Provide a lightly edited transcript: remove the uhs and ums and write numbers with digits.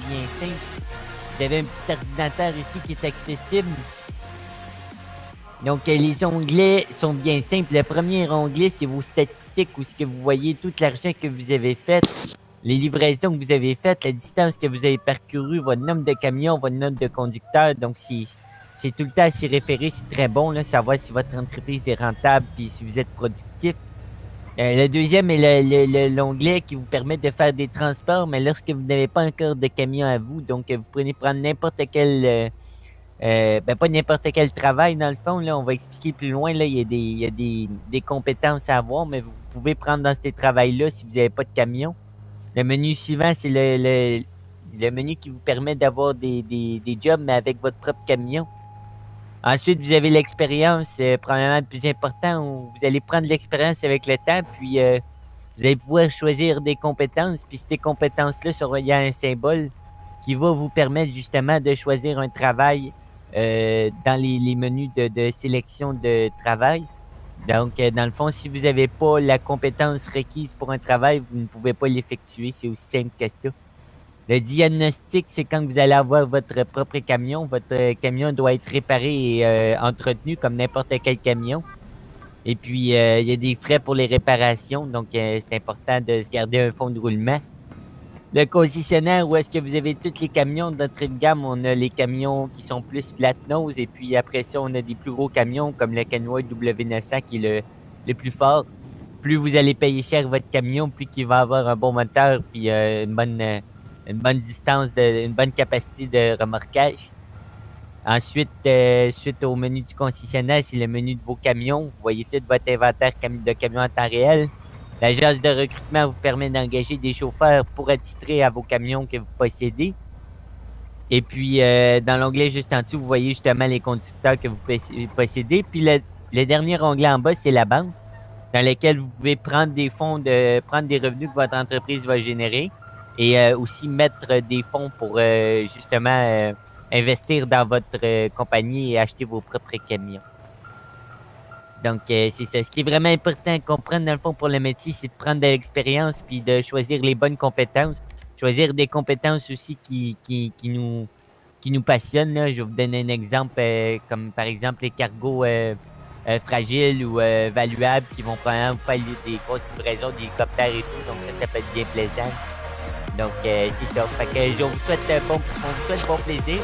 bien simple. Vous avez un petit ordinateur ici qui est accessible. Donc, les onglets sont bien simples. Le premier onglet, c'est vos statistiques où ce que vous voyez tout l'argent que vous avez fait, les livraisons que vous avez faites, la distance que vous avez parcourue, votre nombre de camions, votre nombre de conducteurs. Donc, c'est tout le temps à s'y référer. C'est très bon, là, savoir si votre entreprise est rentable puis si vous êtes productif. Le deuxième est l'onglet qui vous permet de faire des transports, mais lorsque vous n'avez pas encore de camion à vous, donc vous prenez prendre n'importe quel ben pas n'importe quel travail, dans le fond, là, on va expliquer plus loin, là, il y a des compétences à avoir, mais vous pouvez prendre dans ces travails-là si vous n'avez pas de camion. Le menu suivant, c'est le menu qui vous permet d'avoir des jobs, mais avec votre propre camion. Ensuite, vous avez l'expérience, probablement le plus important, où vous allez prendre l'expérience avec le temps, puis vous allez pouvoir choisir des compétences, puis ces compétences-là, il y a un symbole qui va vous permettre justement de choisir un travail dans les menus de sélection de travail. Donc, dans le fond, si vous n'avez pas la compétence requise pour un travail, vous ne pouvez pas l'effectuer. C'est aussi simple que ça. Le diagnostic, c'est quand vous allez avoir votre propre camion. Votre camion doit être réparé et entretenu comme n'importe quel camion. Et puis, il y a des frais pour les réparations, donc c'est important de se garder un fonds de roulement. Le concessionnaire, où est-ce que vous avez tous les camions d'entrée de gamme? On a les camions qui sont plus flat nose, et puis après ça, on a des plus gros camions comme le Kenworth W900 qui est le plus fort. Plus vous allez payer cher votre camion, plus qu'il va avoir un bon moteur, puis une bonne distance, une bonne capacité de remorquage. Ensuite, suite au menu du concessionnaire, c'est le menu de vos camions. Vous voyez tout votre inventaire de camions en temps réel. L'agence de recrutement vous permet d'engager des chauffeurs pour attitrer à vos camions que vous possédez. Et puis, dans l'onglet juste en dessous, vous voyez justement les conducteurs que vous possédez. Puis, le dernier onglet en bas, c'est la banque, dans lequel vous pouvez prendre des fonds, prendre des revenus que votre entreprise va générer et aussi mettre des fonds pour justement investir dans votre compagnie et acheter vos propres camions. Donc, c'est ça. Ce qui est vraiment important à comprendre, dans le fond, pour le métier, c'est de prendre de l'expérience puis de choisir les bonnes compétences. Choisir des compétences aussi qui nous passionnent, là. Je vais vous donner un exemple, comme par exemple les cargos fragiles ou valuables qui vont probablement vous faire des grosses livraisons d'hélicoptères et tout. Donc, ça peut être bien plaisant. Donc, c'est ça. Fait que je vous souhaite bon plaisir.